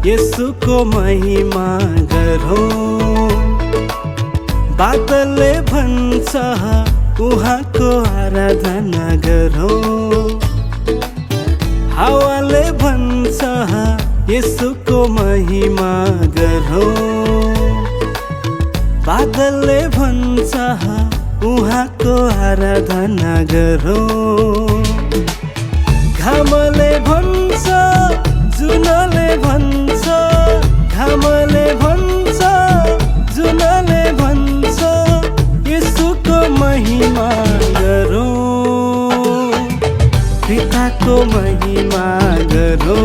यसुको महिमा गरौँ। बादलले भन्छ उहाँको आराधना गरौँ। हावाले भन्छ यसुको महिमा गरौँ। बादलले भन्छ उहाँको आराधना गरौँ। घामले भन्छ जुनले भन्छ, घामले भन्छ जुनले भन्छ यसुको महिमा गरौँ। पिताको महिमा गरौँ।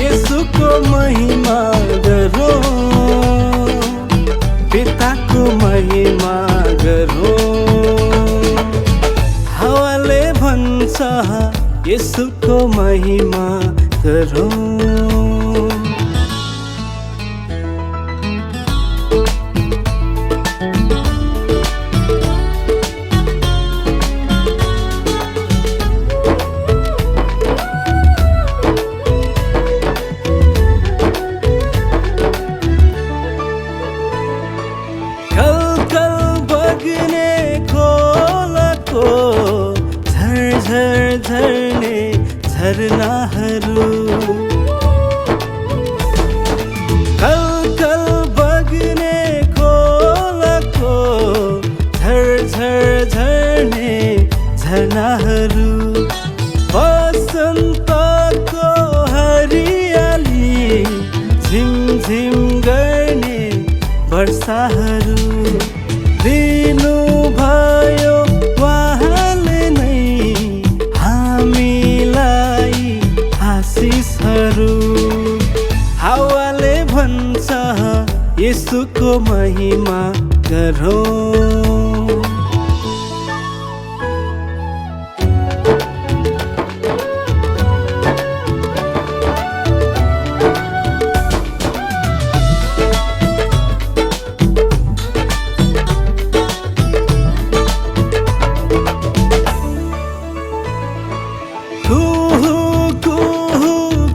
यसुको महिमा गरौँ। पिताको महिमा गरौँ। हावाले भन्छ यसुको महिमा गरौँ। झर्ने झरनाहरू, कल बग्ने खोलाको झर्ने झरनाहरू, वसन्तको हरियाली झिमझिम गर्ने वर्षाहरू दिनु भयो उहाँले नै हामीलाई आशिषहरू। हावाले भन्छ यसुको महिमा गरौँ।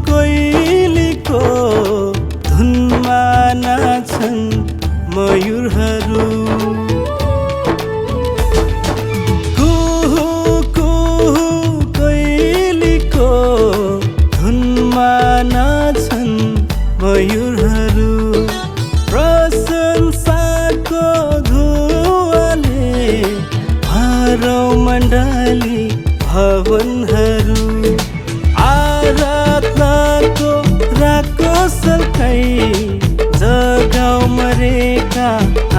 कोइलीको धुनमा नाच्छन् मयूरहरू, कुहु कुहु कोइलीको धुनमा नाच्छन् मयूरहरू, प्रशंसाको धुवाले भरौँ मण्डली भवनहरू, आराधनाको राको सल्काई जगाऊ मरेका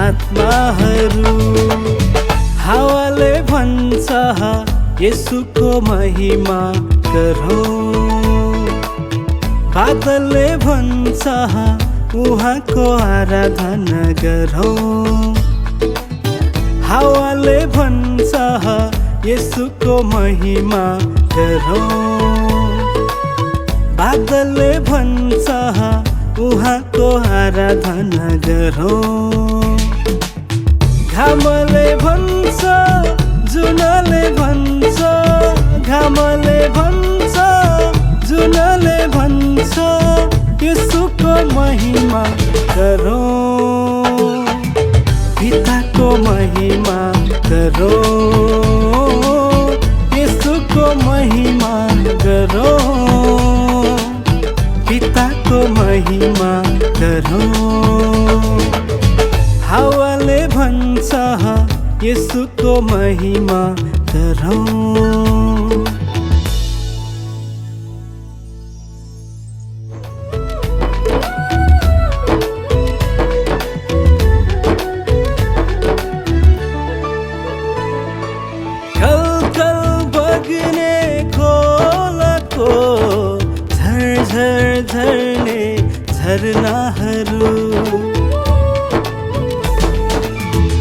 आत्माहरू। हावाले भन्छ यसुको महिमा गरौँ। बादलले भन्छ उहाँको आराधना गरौँ। हावाले भन्छ यसुको महिमा गरौँ। बादलले भन्छ उहाँको आराधना गरौँ। घामले भन्छ जुनले भन्छ, घामले भन्छ जुनले भन्छ यसुको महिमा गरौँ। पिताको महिमा गरौँ। यसुको महिमा गरौँ। पिताको महिमा गरौँ। हावाले भन्छ यसुको महिमा गरौँ। बग्ने खोलाको झर्ने झरनाहरू,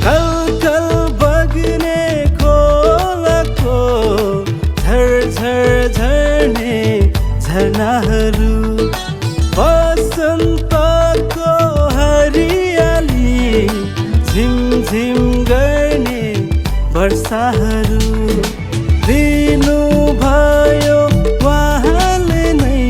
कल बग्ने खोलाको झर्ने झरनाहरू, वसन्तको हरियाली झिमझिम गर्ने वर्षाहरू दिनु भयो उहाँले नै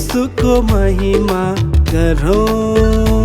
यसुको महिमा गरौँ।